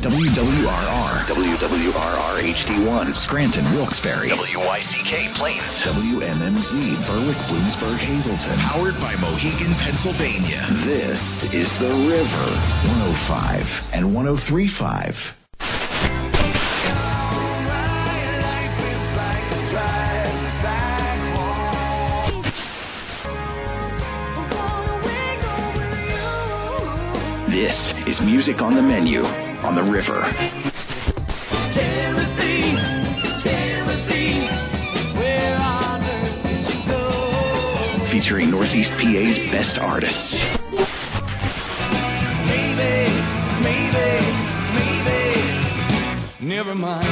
WWRR, WWRR HD1, Scranton, Wilkes-Barre, WYCK Plains, WMMZ, Berwick, Bloomsburg, Hazleton. Powered by Mohegan, Pennsylvania. This is The River, 105 and 103.5. This is Music on the Menu on The River. Timothy, where on earth did you go? Featuring Northeast PA's best artists. Maybe, never mind.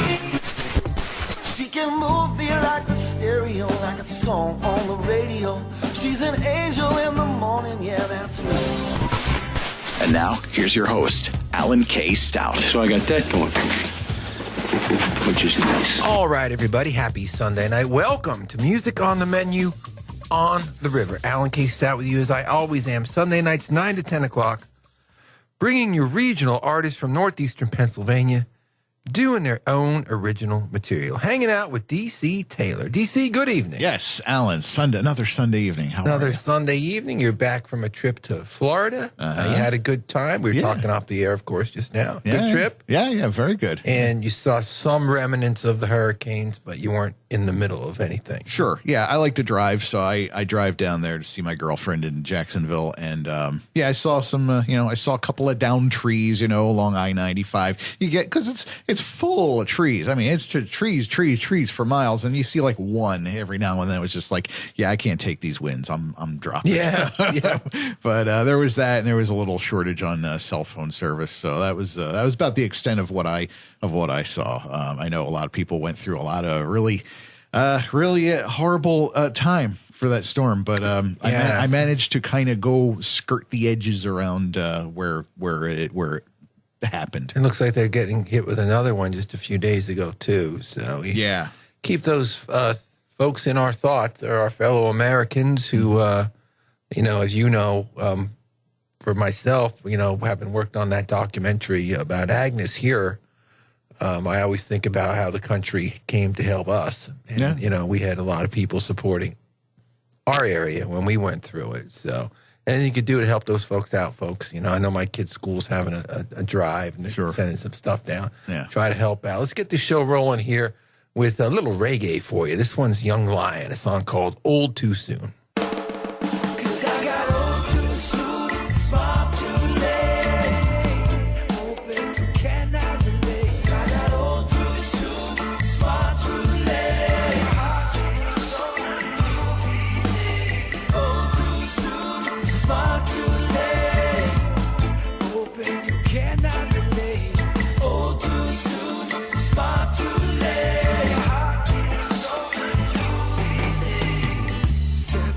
She can move me like the stereo, like a song on the radio. She's an angel in the morning, yeah, that's right. And now, here's your host, Alan K. Stout. So I got that going for me, which is nice. All right, everybody. Happy Sunday night. Welcome to Music on the Menu on the River. Alan K. Stout with you as I always am. Sunday nights, 9 to 10 o'clock. Bringing you regional artists from northeastern Pennsylvania doing their own original material. Hanging out with D.C. Taylor. D.C., good evening. Yes, Alan. Another Sunday evening. How are Another you? Sunday evening. You're back from a trip to Florida. You had a good time. We were talking off the air, of course, just now. Yeah. Good trip. Yeah, very good. And you saw some remnants of the hurricanes, but you weren't in the middle of anything. Sure. Yeah, I like to drive, so I drive down there to see my girlfriend in Jacksonville. And, I saw some, I saw a couple of downed trees, along I-95. You get, because it's full of trees. I mean, it's just trees for miles. And you see like one every now and then. It was just like, yeah, I can't take these winds. I'm dropping. Yeah. But there was that, and there was a little shortage on cell phone service. So that was about the extent of what I saw. I know a lot of people went through a lot of really horrible time for that storm, but I managed to kind of go skirt the edges around where it happened. It looks like they're getting hit with another one just a few days ago too. So keep those folks in our thoughts, or our fellow Americans who, as for myself, having worked on that documentary about Agnes here. I always think about how the country came to help us. And, we had a lot of people supporting our area when we went through it. So anything you could do to help those folks out, folks. I know my kids' school's having a drive and they're sending some stuff down. Yeah. Try to help out. Let's get the show rolling here with a little reggae for you. This one's Young Lion, a song called Old Too Soon. Cause I got old too soon, smart too late. Hoping you cannot relate. I got old too soon, smart too late. Old too soon, smart too late. Hoping you cannot relate. Old too soon, smart too late. Step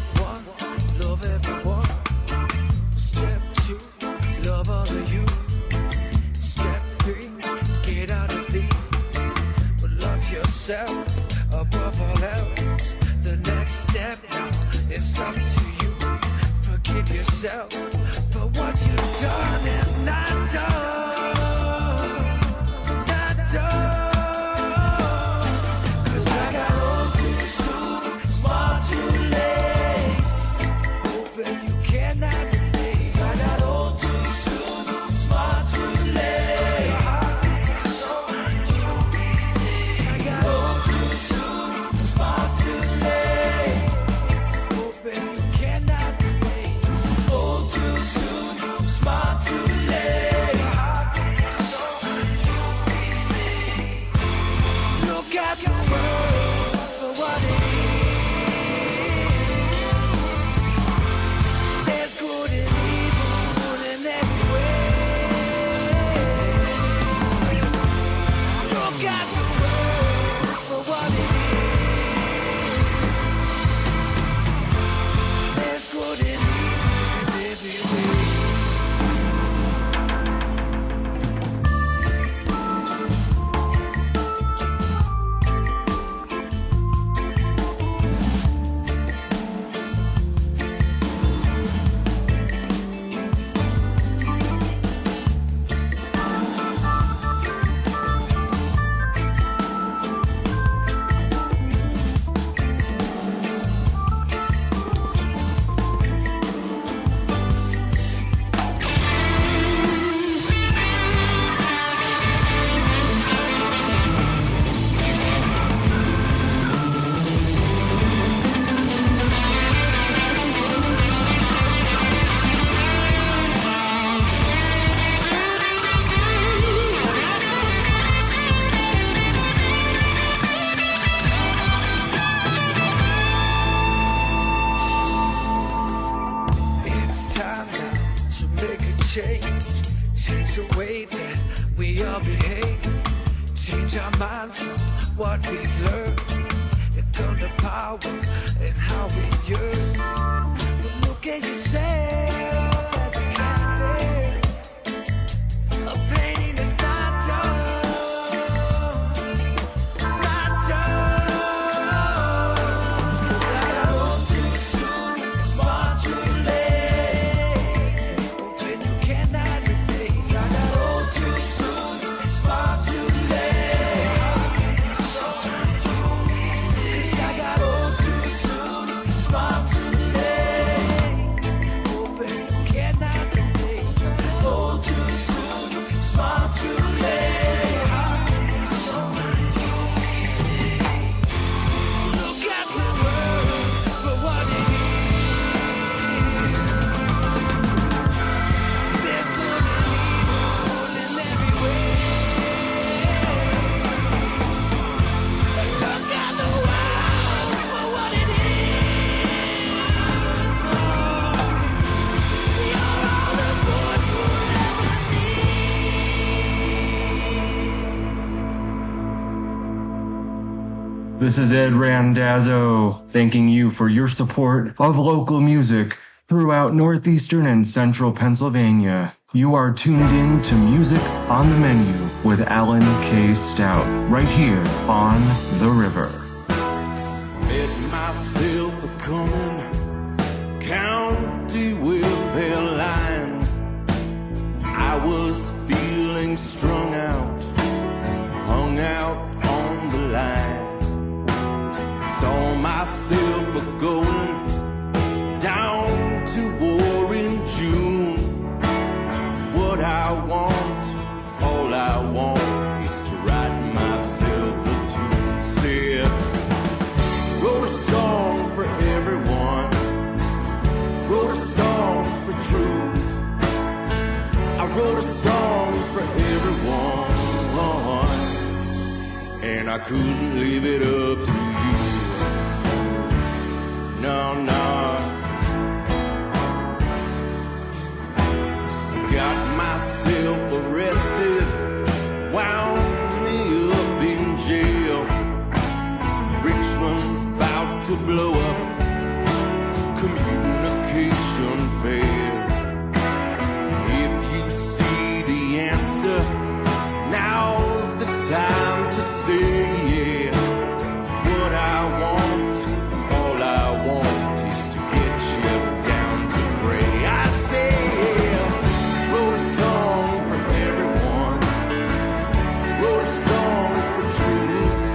we all behave, change our mind from what we've learned, and come to power and how we yearn. But look at yourself as a canvas, a painting that's not done, not done. 'Cause I got old too soon, smart too late, hoping you cannot relate. I got old too soon, smart too late. 'Cause I got old too soon, smart too late, hoping you cannot relate. Old too soon, smart too late. Look at the world for what it is. There's good and evil in every way. Look at the world for what it is. You're all the boys will ever need. This is Ed Randazzo, thanking you for your support of local music throughout northeastern and central Pennsylvania. You are tuned in to Music on the Menu with Alan K. Stout, right here on The River. Met myself a coming county welfare line. I was feeling strung out, hung out on the line. Saw myself a going down to war in June. What I want, all I want is to write myself a tune. Said, wrote a song for everyone, wrote a song for truth. I wrote a song for everyone, and I couldn't leave it up to you. No, no. Got myself arrested, wound me up in jail. Richmond's about to blow up, communication failed. If you see the answer, now's the time to say yeah. What I want, all I want is to get you down to pray. I say yeah. Wrote a song for everyone, wrote a song for truth.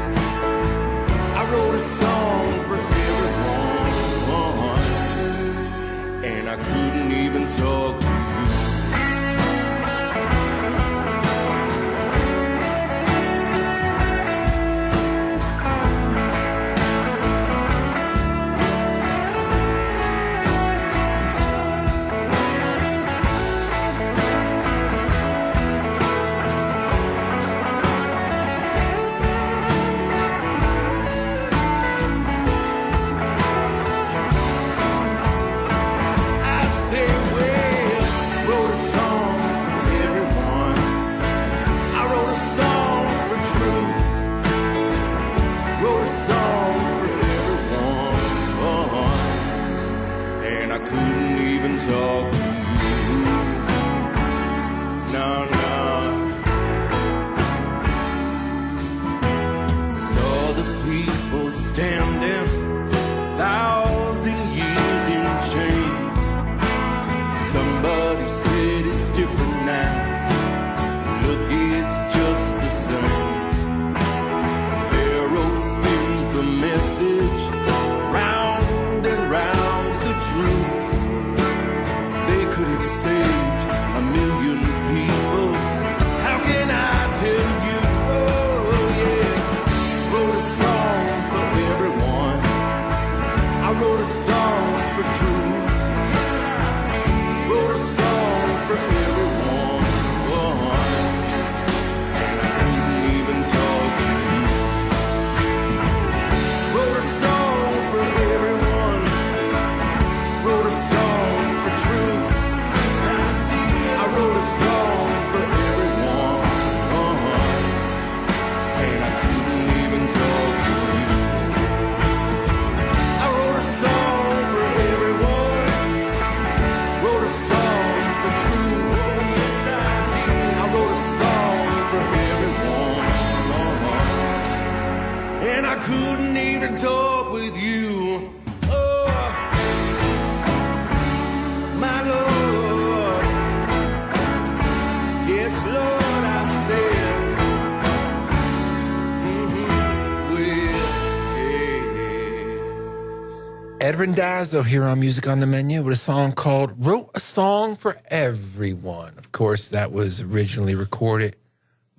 I wrote a song for everyone, and I couldn't even talk to you. couldn't even talk with you. Oh, my Lord. Yes, Lord, I said. Ed Randazzo here on Music on the Menu with a song called Wrote a Song for Everyone. Of course, that was originally recorded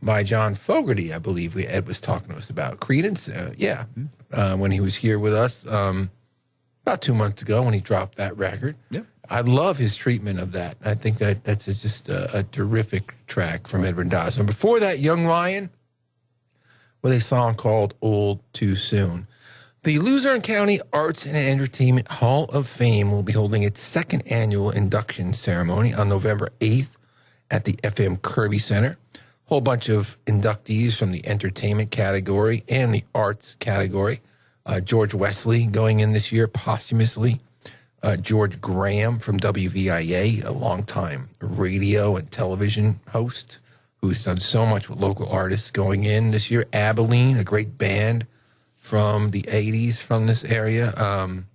by John Fogerty, I believe Ed was talking to us about. Creedence, when he was here with us about 2 months ago when he dropped that record. Yep. I love his treatment of that. I think that's just a terrific track from Ed Randazzo. And before that, Young Lion with a song called Old Too Soon. The Luzerne County Arts and Entertainment Hall of Fame will be holding its second annual induction ceremony on November 8th at the FM Kirby Center. A whole bunch of inductees from the entertainment category and the arts category. George Wesley going in this year posthumously. George Graham from WVIA, a longtime radio and television host who's done so much with local artists going in this year. Abilene, a great band from the 80s from this area. Trying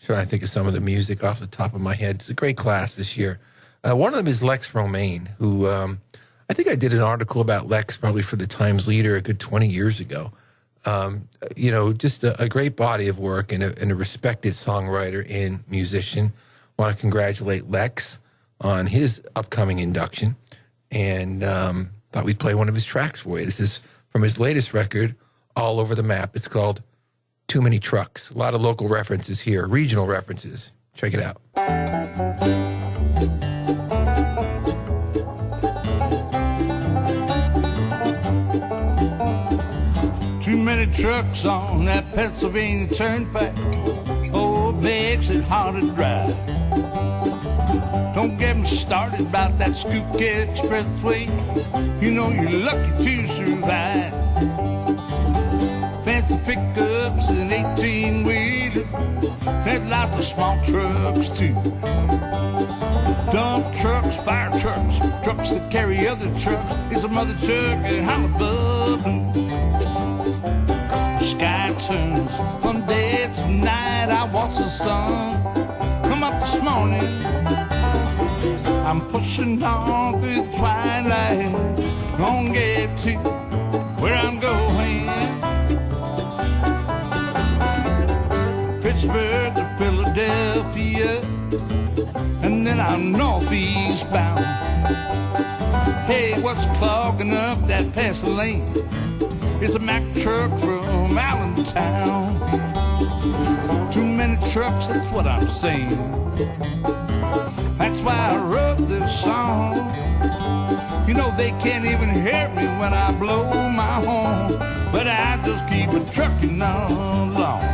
to think of some of the music off the top of my head. It's a great class this year. One of them is Lex Romaine, who I think I did an article about Lex probably for the Times Leader a good 20 years ago. Just a great body of work and a respected songwriter and musician. Want to congratulate Lex on his upcoming induction and thought we'd play one of his tracks for you. This is from his latest record, All Over the Map. It's called Too Many Trucks. A lot of local references here, regional references. Check it out. Too many trucks on that Pennsylvania Turnpike. Oh, makes it hard to drive. Don't get me started about that Schuylkill Expressway. You know you're lucky to survive. Fancy pickups and 18-wheeler. There's lots of small trucks too. Dump trucks, fire trucks, trucks that carry other trucks. It's a mother truck and hullabaloo. Sky turns from day to night. I watch the sun come up this morning. I'm pushing on through the twilight. Gonna get to where I'm going. Pittsburgh to Philadelphia, and then I'm northeast bound. Hey, what's clogging up that passing lane? It's a Mack truck from Allentown. Too many trucks, that's what I'm saying. That's why I wrote this song. You know they can't even hear me when I blow my horn, but I just keep a trucking along.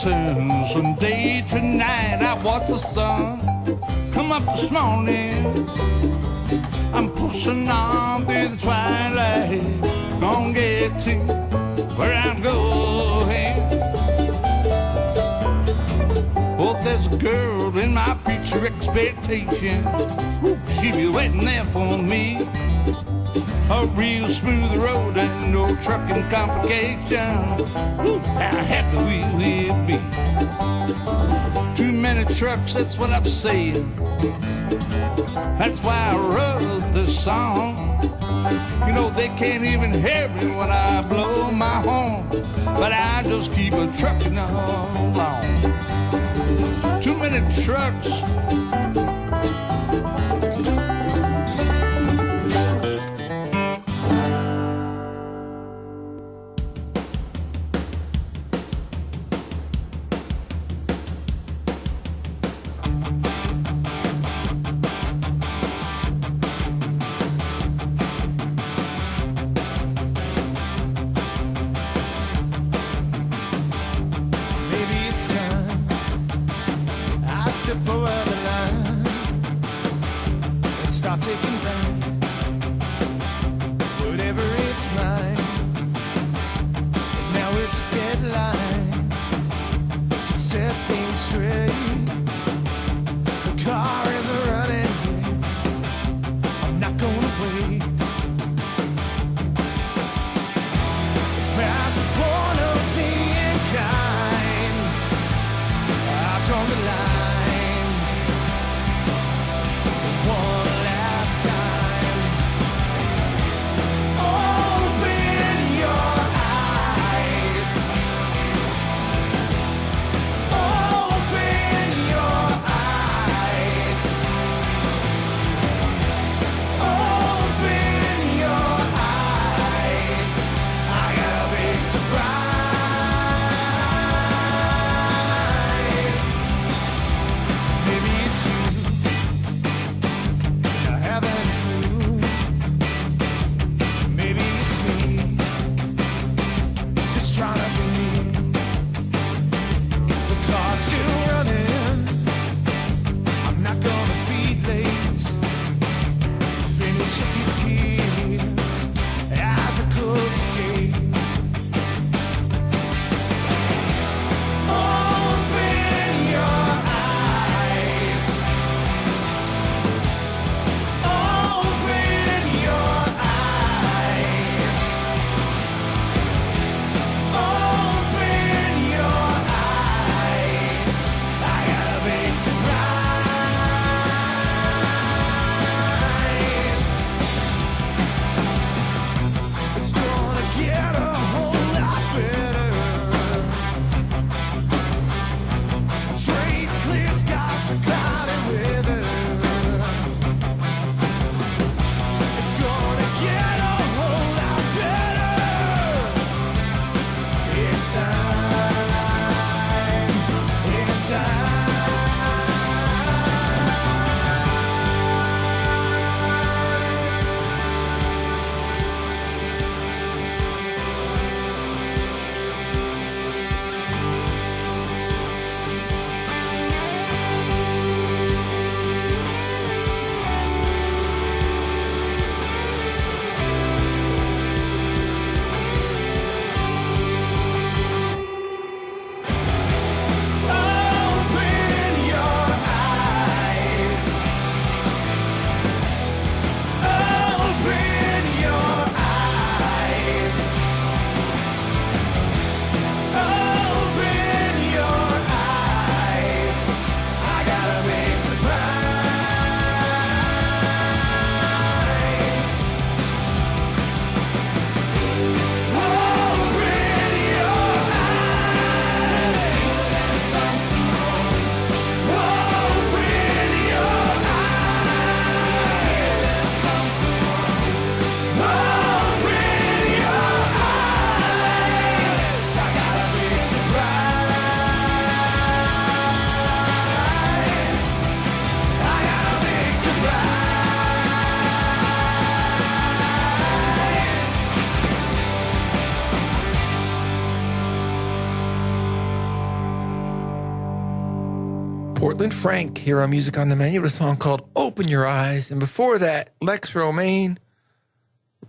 Turns from day to night. I watch the sun come up this morning. I'm pushing on through the twilight. Gonna get to where I'm going. Oh, there's a girl in my future expectation. Ooh, she be waiting there for me. A real smooth road and no trucking complication. Ooh, how happy we will be. Too many trucks, that's what I'm saying. That's why I wrote this song. You know they can't even hear me when I blow my horn, but I just keep a trucking along. Too many trucks. step over the line and start taking back whatever is mine. And now it's a deadline to set things straight. The car is running yet. I'm not gonna wait past the point of being kind. I've drawn the line one last time. Open your eyes. Open your eyes. Open your eyes. I got a big surprise. Maybe it's you. I haven't a clue. Maybe it's me. Just trying to believe. The car's still running. I'm not gonna be late. Finish up your tears as I close the gate. Open your eyes. Open your eyes. Open your eyes. I got a big surprise. It's gonna get a whole lot better. Trade clear skies for cloudy weather. It's gonna get a whole lot better in time. In time. Open your eyes. Open your eyes. Open your eyes. I got a big surprise. Open your eyes. Open your eyes. Open your eyes. I got a big surprise. I got a big Portland Frank here on Music on the Menu with a song called Open Your Eyes. And before that, Lex Romaine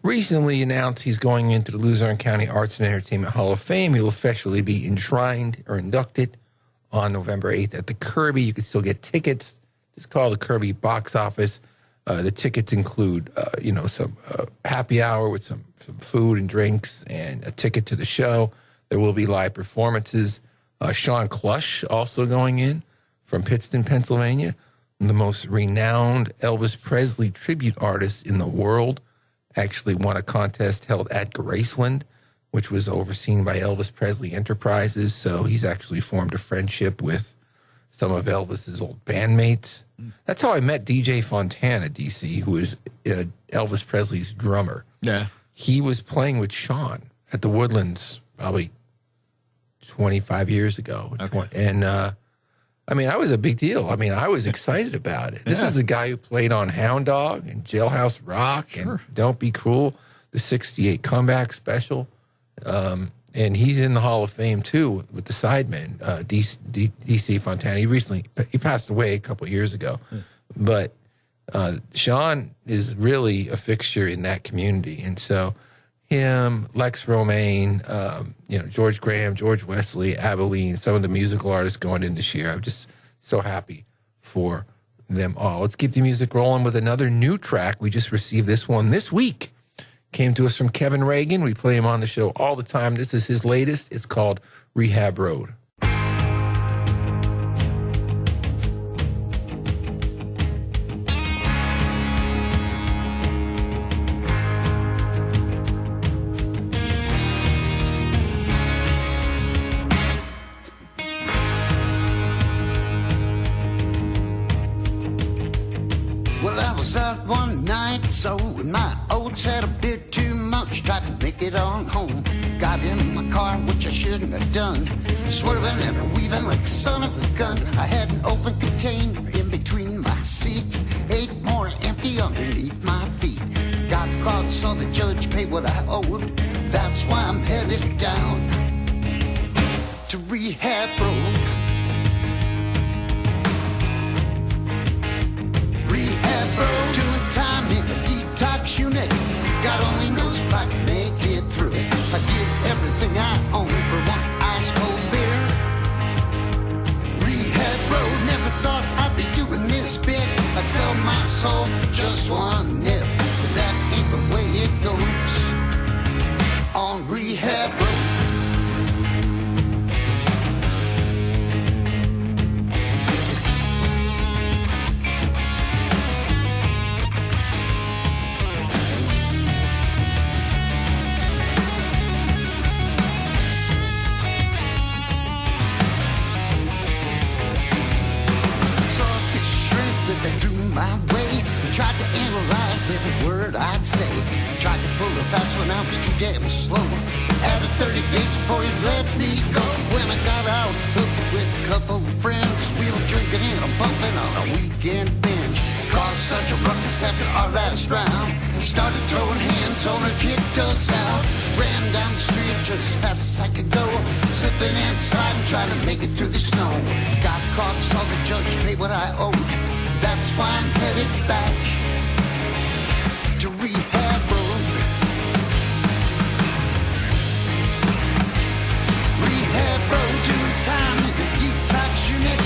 recently announced he's going into the Luzerne County Arts and Entertainment Hall of Fame. He'll officially be enshrined or inducted on November 8th at the Kirby. You can still get tickets. Just call the Kirby box office. The tickets include, some happy hour with some food and drinks and a ticket to the show. There will be live performances. Sean Clush also going in from Pittston, Pennsylvania, the most renowned Elvis Presley tribute artist in the world, actually won a contest held at Graceland, which was overseen by Elvis Presley Enterprises. So he's actually formed a friendship with some of Elvis's old bandmates. That's how I met DJ Fontana, DC, who is Elvis Presley's drummer. Yeah. He was playing with Sean at the Woodlands probably 25 years ago. Okay. And, I was a big deal. I was excited about it. This is the guy who played on Hound Dog and Jailhouse Rock and Don't Be Cruel, the 68 comeback special. and he's in the Hall of Fame too with the Sidemen, DC Fontana. He passed away a couple of years ago, but Sean is really a fixture in that community, and so him, Lex Romaine, George Graham, George Wesley, Abilene, some of the musical artists going in this year. I'm just so happy for them all. Let's keep the music rolling with another new track. We just received this one this week. Came to us from Kevin Reagan. We play him on the show all the time. This is his latest. It's called Rehab Road. Out one night, so my oats had a bit too much. Tried to make it on home. Got in my car, which I shouldn't have done. Swerving and weaving like the son of a gun. I had an open container in between my seats. 8 more empty underneath my feet. Got caught, so the judge paid what I owed. That's why I'm headed down to Rehab Road. Rehab Road, doing time in a detox unit. God only knows if I can make it through it. I give everything I own for one ice cold beer. Rehab Road, never thought I'd be doing this bit. I sell my soul for just one nip, but that ain't the way it goes on Rehab Road. Tried to analyze every word I'd say. Tried to pull her fast when I was too damn slow. Added 30 days before he'd let me go. When I got out, hooked with a couple of friends. We were drinking and bumping on a weekend binge. Caused such a ruckus after our last round. Started throwing hands on her, kicked us out. Ran down the street just as fast as I could go. Slipping and sliding, trying to make it through the snow. Got caught, saw the judge pay what I owed. That's why I'm headed back to Rehab Road. Rehab Road, doing time in the detox unit.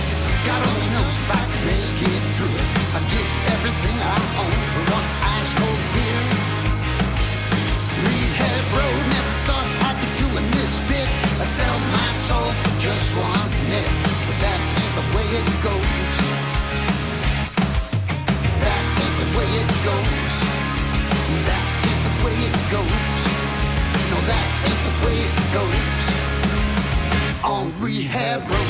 God only knows if I can make it through it. I give everything I own for one ice cold beer. Rehab Road, never thought I'd be doing this bit. I sell my soul for just one nip, but that ain't the way it goes. Way it goes. That ain't the way it goes. No, that ain't the way it goes on Rehab Road.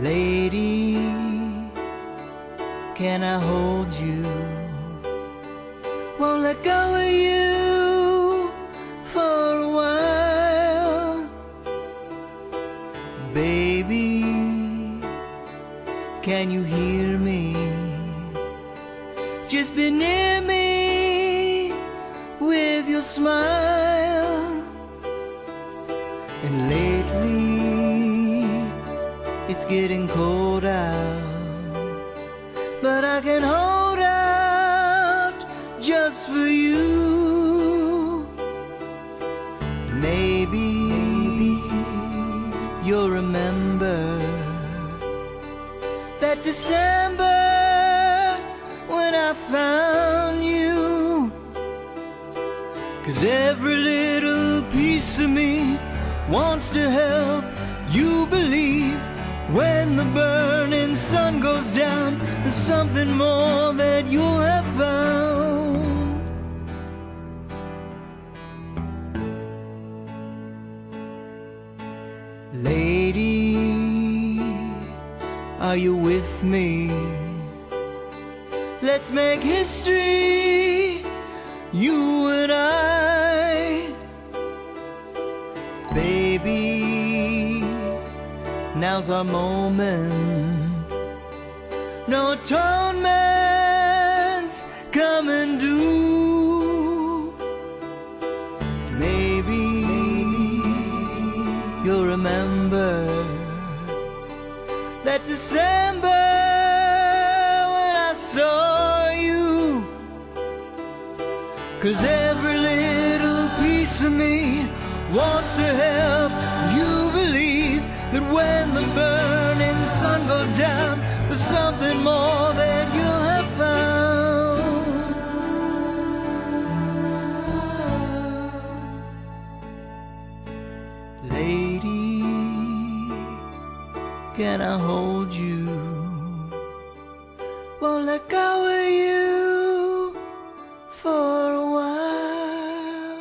Lady, can I hold you? Won't let go of you for a while. Baby, can you hear me? Just be near me with your smile. And lately it's getting cold out, but I can hold out just for you. Maybe you'll remember that December when I found you. 'Cause every little piece of me wants to help you believe. When the burning sun goes down, there's something more that you'll have found. Lady, are you with me? Let's make history, you and I. Baby, now's our moment. No atonement's coming due. Maybe you'll remember that December when I saw you. 'Cause every little piece of me wants to help you believe that when the burning sun goes down, there's something more that you'll have found. Lady, can I hold you? Won't let go of you for a while.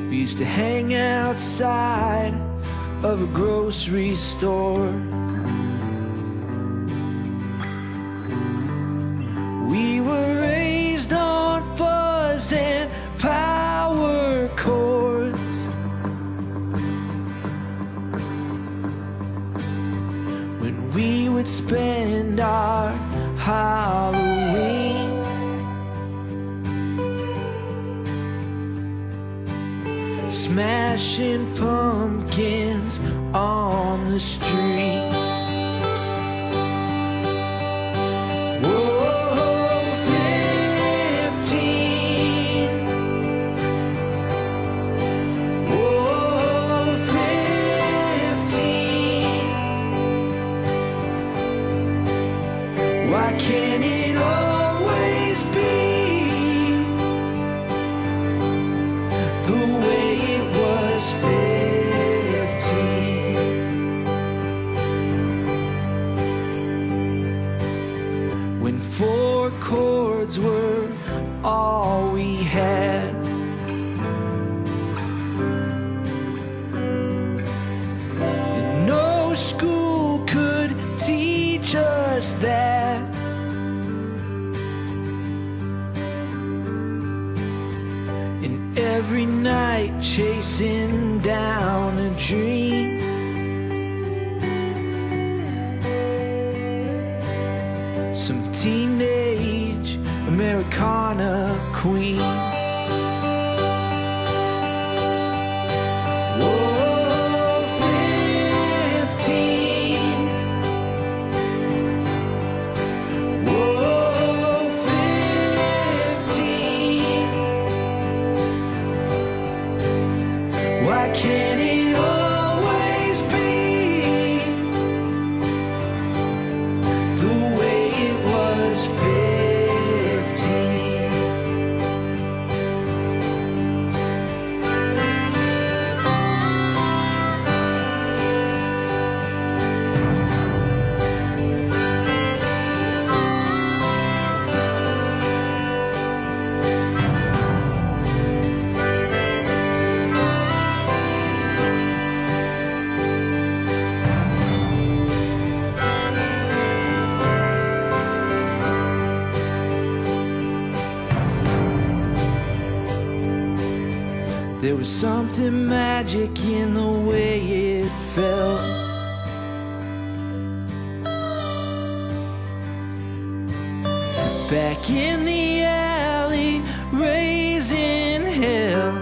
We used to hang outside of a grocery store. We were raised on fuzz and power chords. When we would spend our Halloween smashing pumpkins on the street. Whoa, 15. Whoa, 15. Why can't it always be the way it was 15? When 4 chords were all we had. And no school could teach us that. And every night chasing down a dream. Some teenage Americana queen. Whoa, 15. Whoa, 15. Why can't it always be the way it was 15? There was something magic in the way it felt. Back in the alley, raising hell.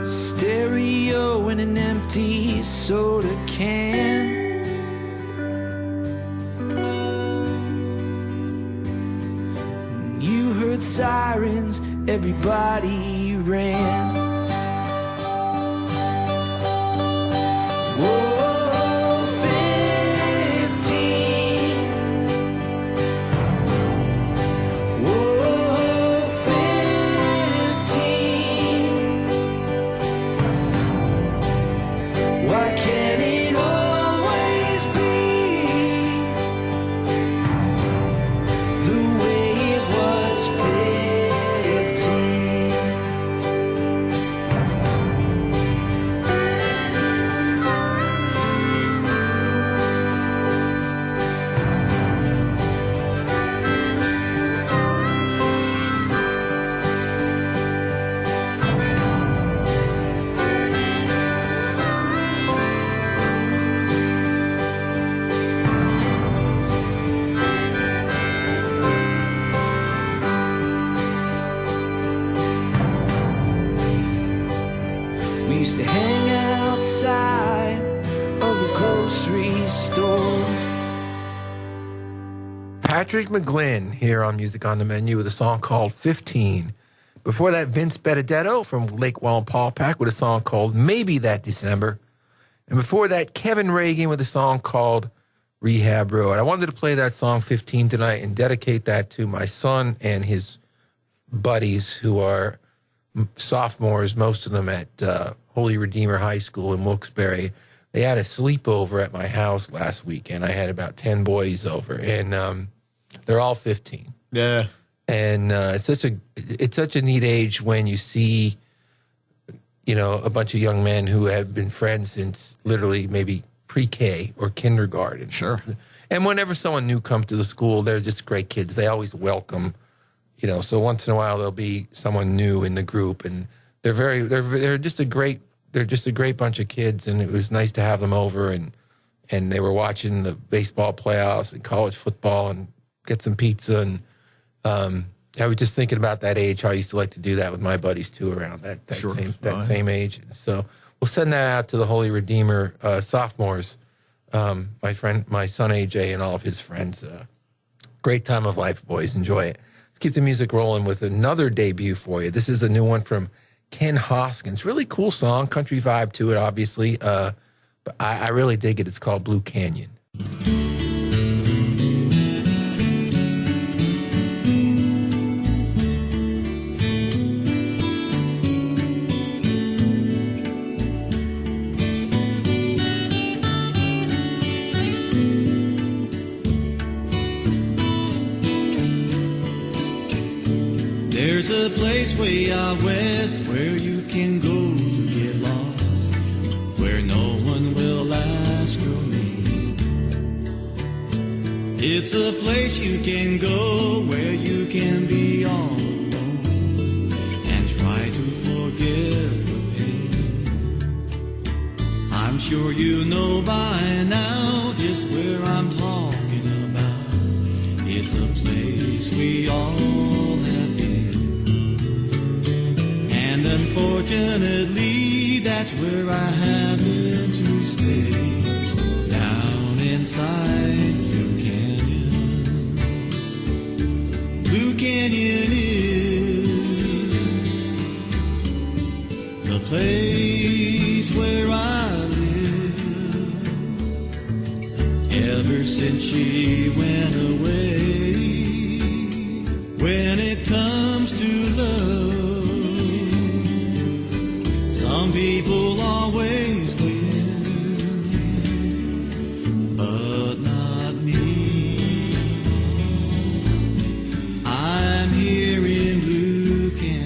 Stereo and an empty soda can. You heard sirens, everybody ran. Whoa, 15. Whoa, 15. Patrick McGlynn here on Music on the Menu with a song called 15. Before that, Vince Benedetto from Lake Wallenpaupack with a song called Maybe That December. And before that, Kevin Reagan with a song called Rehab Road. I wanted to play that song 15 tonight and dedicate that to my son and his buddies who are sophomores, most of them at Holy Redeemer High School in Wilkes-Barre. They had a sleepover at my house last weekend. I had about 10 boys over, and they're all 15. Yeah. And it's such a neat age when you see, you know, a bunch of young men who have been friends since literally maybe pre-K or kindergarten. Sure. And whenever someone new comes to the school, they're just great kids. They always welcome, you know. So once in a while there'll be someone new in the group, and they're just a great bunch of kids. And it was nice to have them over, and they were watching the baseball playoffs and college football and get some pizza. And I was just thinking about that age, how I used to like to do that with my buddies too, around that same age. So we'll send that out to the Holy Redeemer sophomores, my son AJ and all of his friends. Great time of life, boys. Enjoy it. Let's keep the music rolling with another debut for you. This is a new one from Ken Hoskins. Really cool song, country vibe to it, obviously. But I really dig it. It's called Blue Canyon. There's a place way out west where you can go to get lost, where no one will ask your name. It's a place you can go where you can be all alone and try to forget the pain. I'm sure you know by now just where I'm talking about. It's a place we all have been. And unfortunately, that's where I happen to stay, down inside Blue Canyon. Blue Canyon is the place where I live. Ever since she went away, when it comes to love, some people always win, but not me. I'm here in Blue Canyon.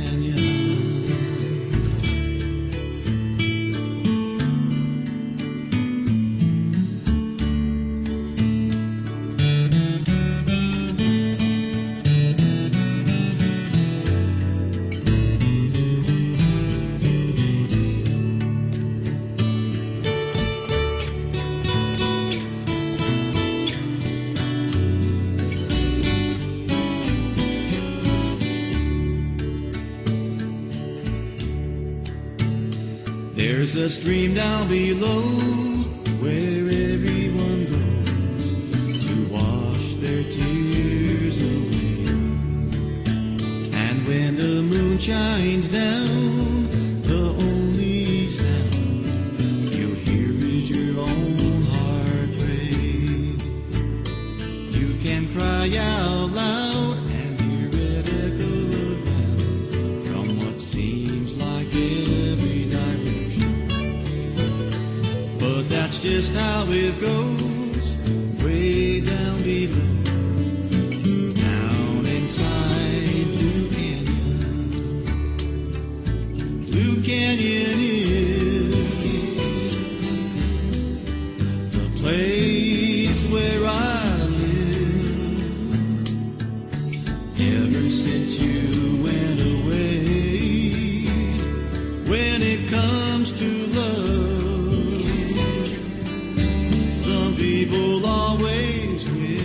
There's a stream down below where everyone goes to wash their tears away. And when the moon shines down, the only sound you hear is your own heart break. You can cry out loud and hear it echo around from what seems like every direction. But that's just how it goes, way down below, down inside Blue Canyon. Blue Canyon is the place where I live. Ever since you went away, when it comes to love, some people always win,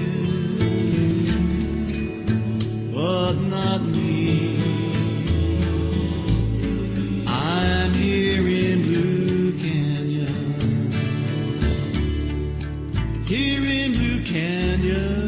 but not me. I'm here in Blue Canyon, here in Blue Canyon.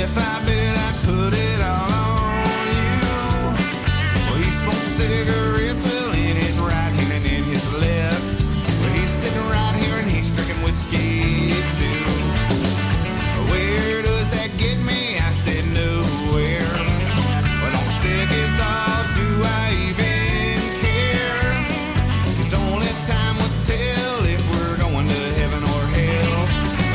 if I bet I put it all on you. Well, he smokes cigarettes, well, in his right hand and in his left. Well, he's sitting right here and he's drinking whiskey too. Where does that get me? I said nowhere. But on second thought, do I even care? It's only time will tell if we're going to heaven or hell,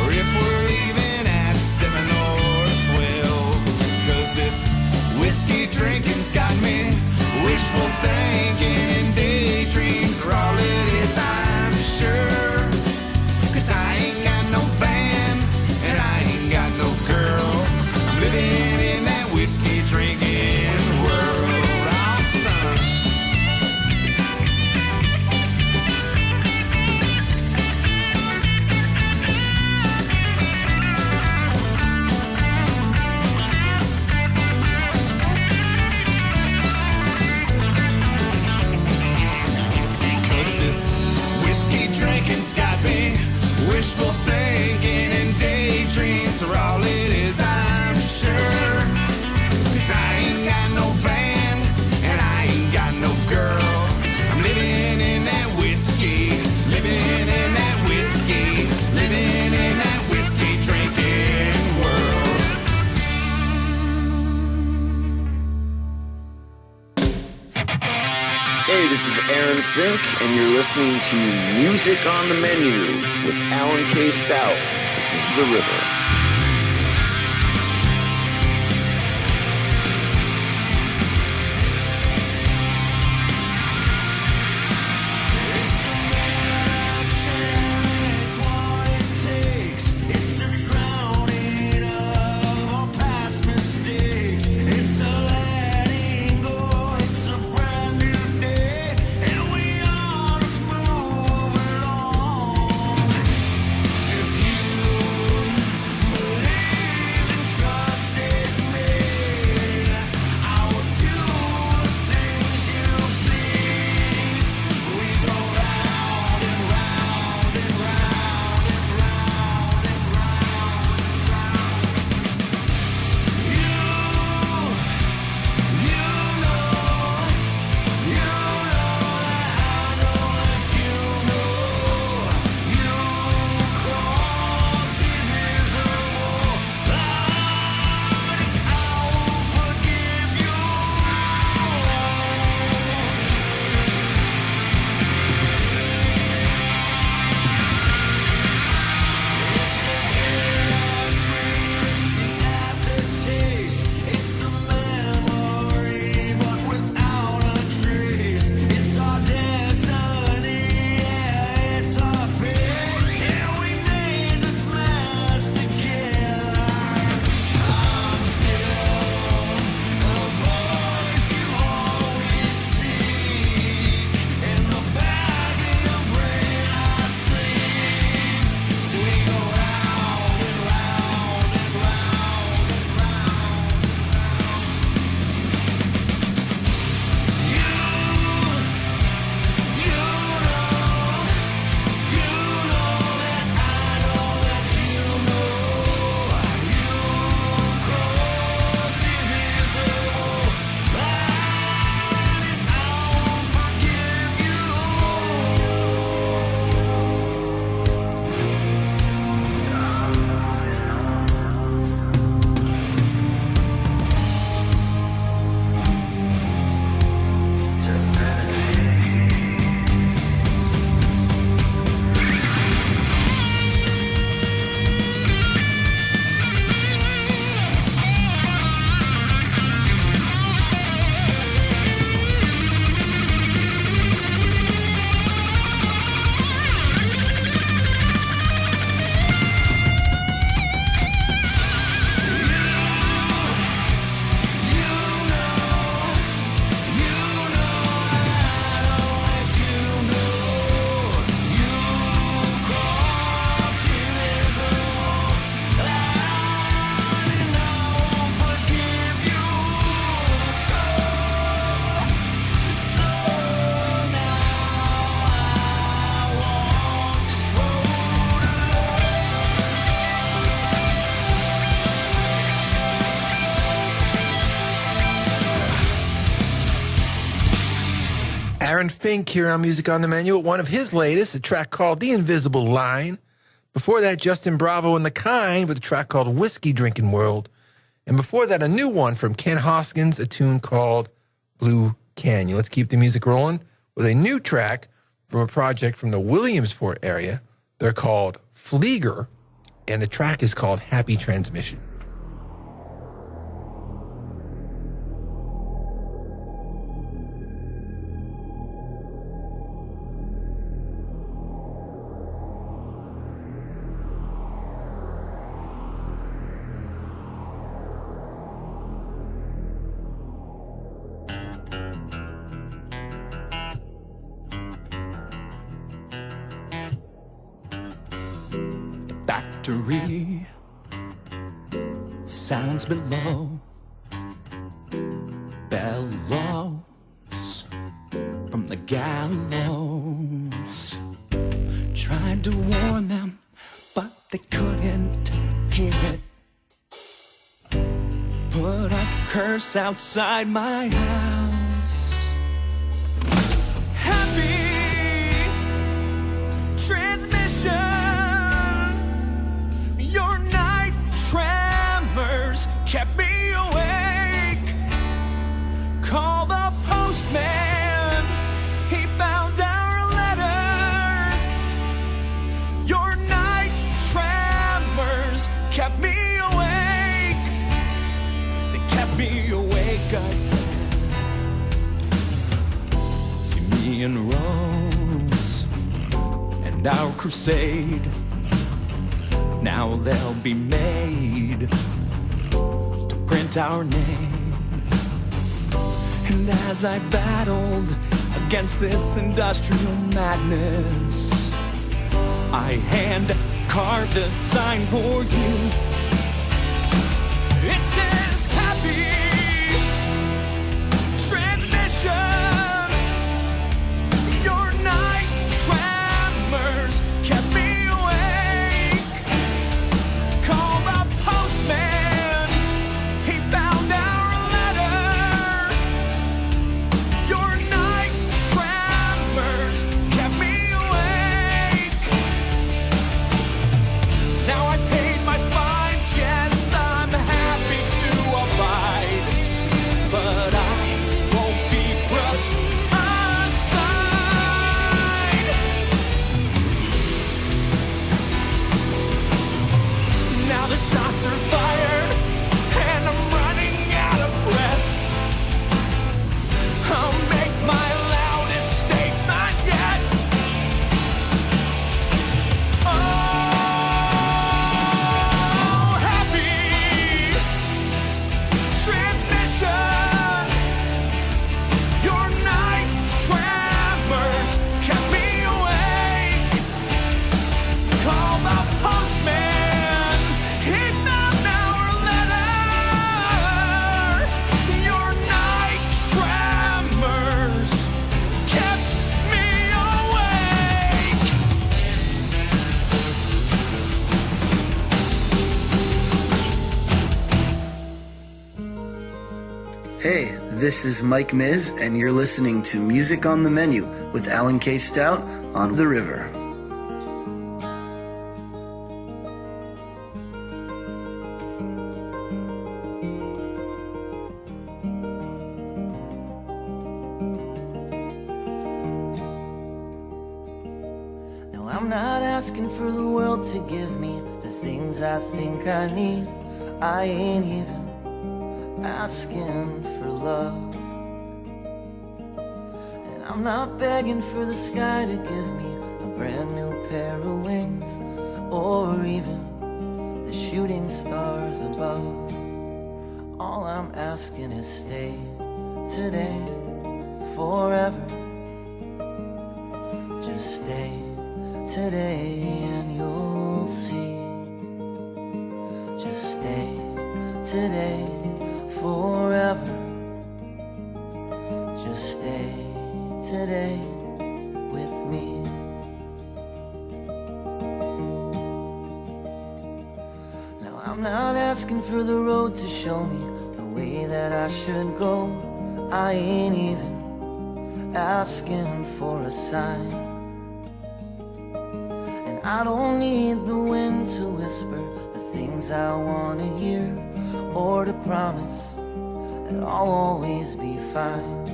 or if we're leaving at 7 or 12. 'Cause this whiskey drinking's got me wishful thinking, and daydreams are all it is, I'm sure. 'Cause I ain't got no band, and I ain't got no girl. I'm living in that whiskey drinking world. Oh, son. Because this whiskey drinking's got me wishful thinking, and daydreams are all it is, I'm sure. 'Cause I ain't got no band, and I ain't got no girl. I'm living in that whiskey, living in that whiskey, living in that whiskey drinking world. Hey, this is Aaron Fink, and you're listening to Music on the Menu with Alan K. Stout. This is The River. It's what it takes. It's a drowning of our past mistakes. It's a letting go. It's a brand new day, and we ought to move along. If you Aaron Fink here on Music on the Menu with one of his latest, a track called The Invisible Line. Before that, Justin Bravo and The Kind with a track called Whiskey Drinking World. And before that, a new one from Ken Hoskins, a tune called Blue Canyon. Let's keep the music rolling with a new track from a project from the Williamsport area. They're called Flieger, and the track is called Happy Transmission. Factory sounds below, bellows from the gallows. Tried to warn them, but they couldn't hear it. Put a curse outside my house. Happy transmission. Your night tremors kept me awake. Call the postman, he found our letter. Your night tremors kept me awake. They kept me awake again. See me and Rose and our crusade. Now they'll be made to print our names. And as I battled against this industrial madness, I hand carved a sign for you. It says happy transmission. Your night tremors kept me the shots are fired, and I'm running out of breath. I'll make my loudest statement yet. Oh, happy transmission. Your night tremors kept me awake. Call the postman. Hey, this is Mike Miz, and you're listening to Music on the Menu with Alan K. Stout on The River. Now I'm not asking for the world to give me the things I think I need. I ain't even asking for love, and I'm not begging for the sky to give me a brand new pair of wings, or even the shooting stars above. All I'm asking is stay today, forever. Just stay today and you'll see. Just stay today, forever. Just stay today with me. Now I'm not asking for the road to show me the way that I should go. I ain't even asking for a sign. And I don't need the wind to whisper the things I want to hear, or to promise that I'll always be fine.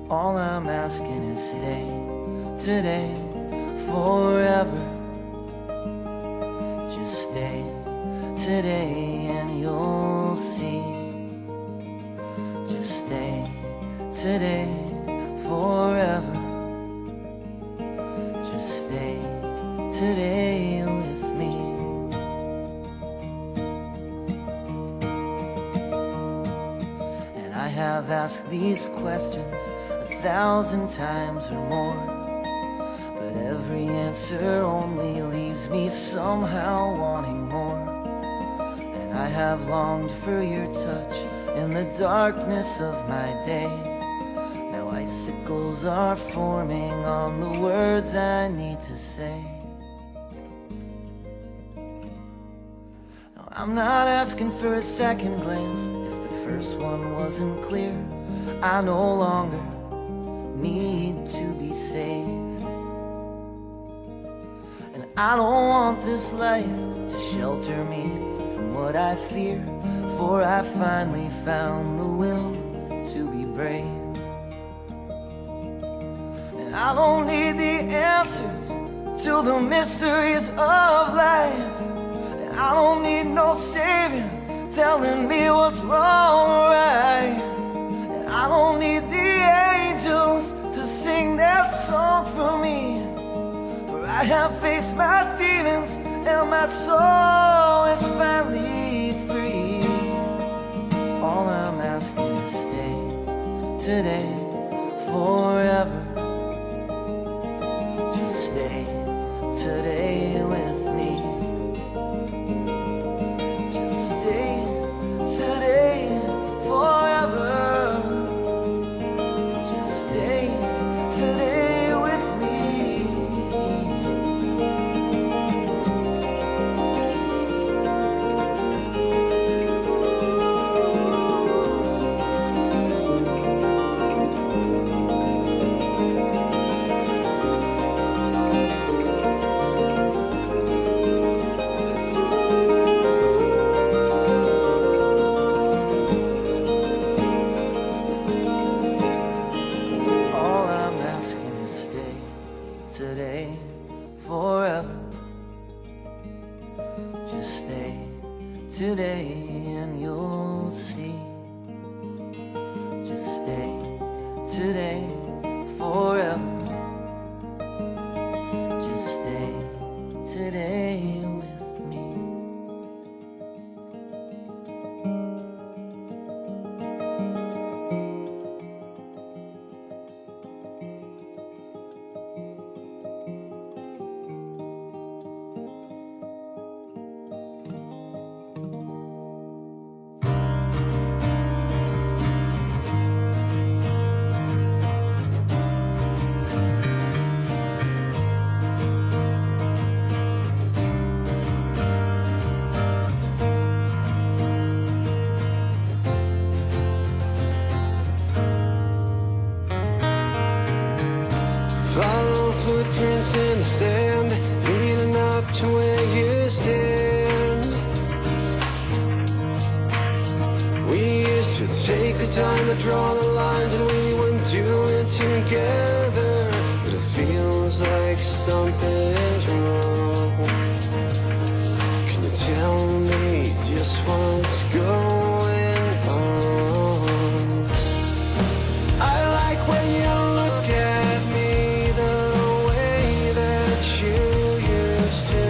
All I'm asking is stay today, forever. Just stay today and you'll see. Just stay today, forever. Just stay today with me. And I have asked these questions 1,000 times or more, but every answer only leaves me somehow wanting more. And I have longed for your touch in the darkness of my day. Now icicles are forming on the words I need to say. Now I'm not asking for a second glance. If the first one wasn't clear, I no longer need to be saved. And I don't want this life to shelter me from what I fear, for I finally found the will to be brave. And I don't need the answers to the mysteries of life, and I don't need no savior telling me what's wrong or right. And I don't need the angels to sing that song for me, for I have faced my demons and my soul is finally free. All I'm asking is stay today, forever. Just stay today with me. Just stay today, forever. Today with me. Today, forever. Just stay today and you'll see. Just stay today, forever. Just stay today with me. Follow footprints in the sand, leading up to where you stand. We used to take the time to draw the lines, and we would do it together. But it feels like something's wrong. Can you tell me just what's going on? I like when you look at me the way that you used to.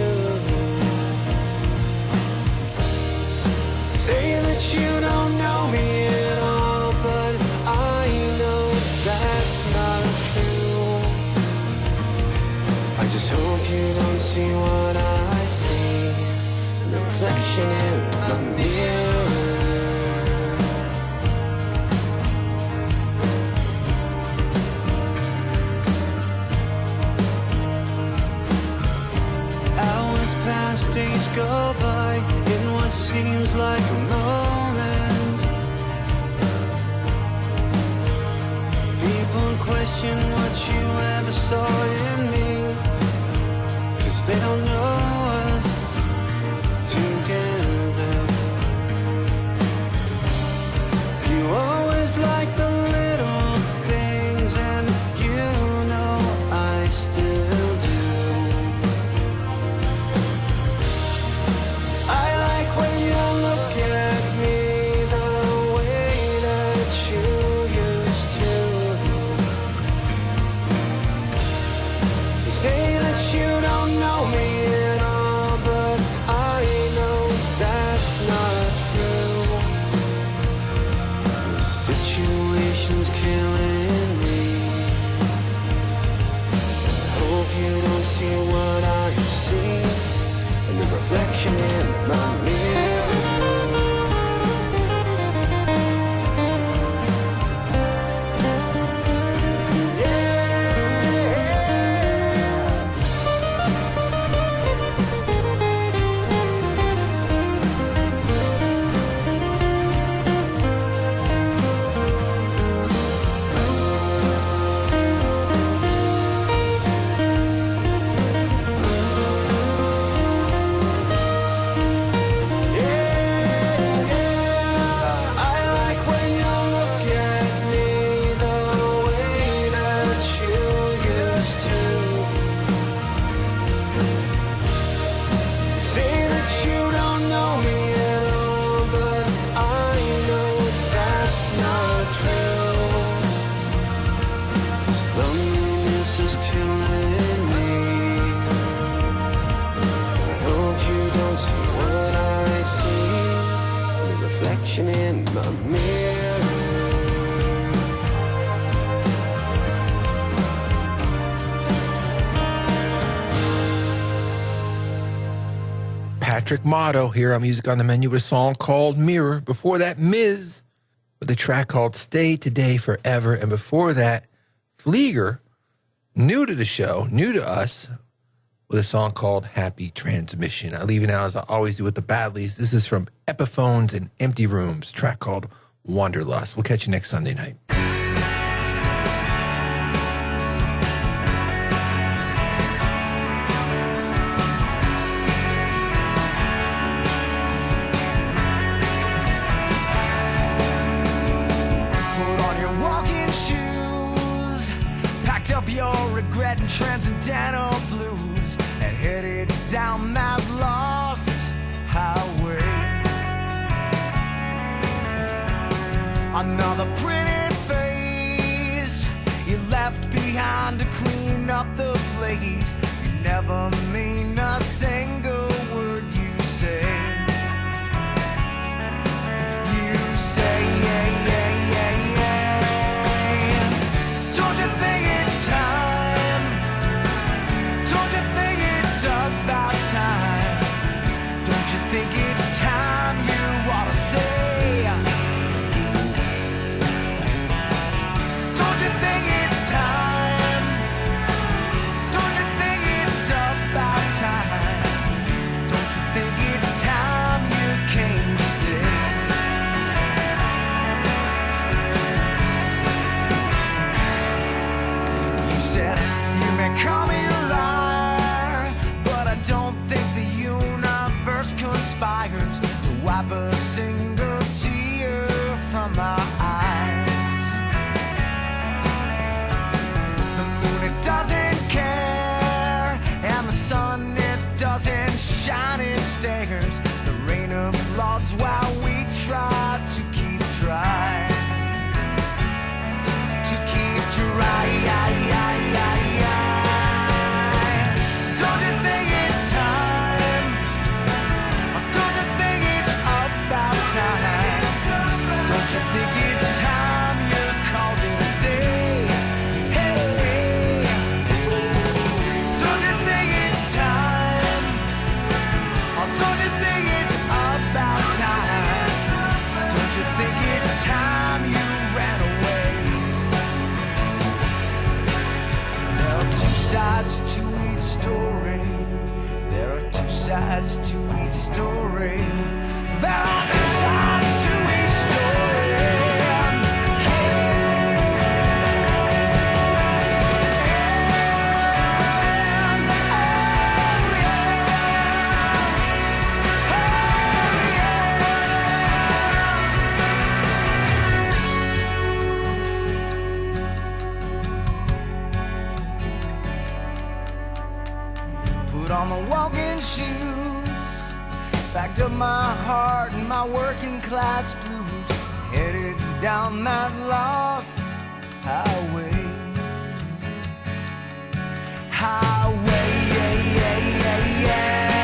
Say that you don't know me at all, but I know that's not true. I just hope you don't see what I see, the reflection in the mirror. Hours pass, days go by in what seems like a moment. People question what you ever saw in me, 'cause they don't know us together. You always like the little things, and you know I still do. I like when you look at me the way that you used to. You say that you don't know me at all, but I know that's not true. The situation's killing me. I hope you don't see what I see, and the reflection in my mirror. I like when you look at me the way that you used to. Say that you don't know me at all, but I know that's not true. This loneliness is killing me. I hope you don't see what I see, the reflection in my mirror. Patrick Motto here on Music on the Menu with a song called Mirror. Before that, Miz with a track called Stay Today Forever. And before that, Flieger, new to the show, new to us, with a song called Happy Transmission. I leave it now as I always do with the Badleys. This is from Epiphones and Empty Rooms, track called Wanderlust. We'll catch you next Sunday night. Put on your walking shoes, packed up your regret and transcendental blues, and headed down that lost highway. Another pretty face you left behind to clean up the place. You never mean a single word you say. You say, yeah, yeah, yeah, yeah. Don't you think it's time? Don't you think it's about time? Don't you think it's time you ought to say? Don't you think it's time? Don't you think it's about time? Don't you think it's time you came to stay? You said you may call me a liar, but I don't think the universe conspires to wipe a single tear from my eyes. The moon, it doesn't care, and the sun, it doesn't shine, it stares. The rain applauds while we try to keep dry. To keep dry. Don't you think it's time? Don't you think it's about time? shoes, packed up my heart and my working class blues, headed down that lost highway. Highway, yeah, yeah, yeah, yeah.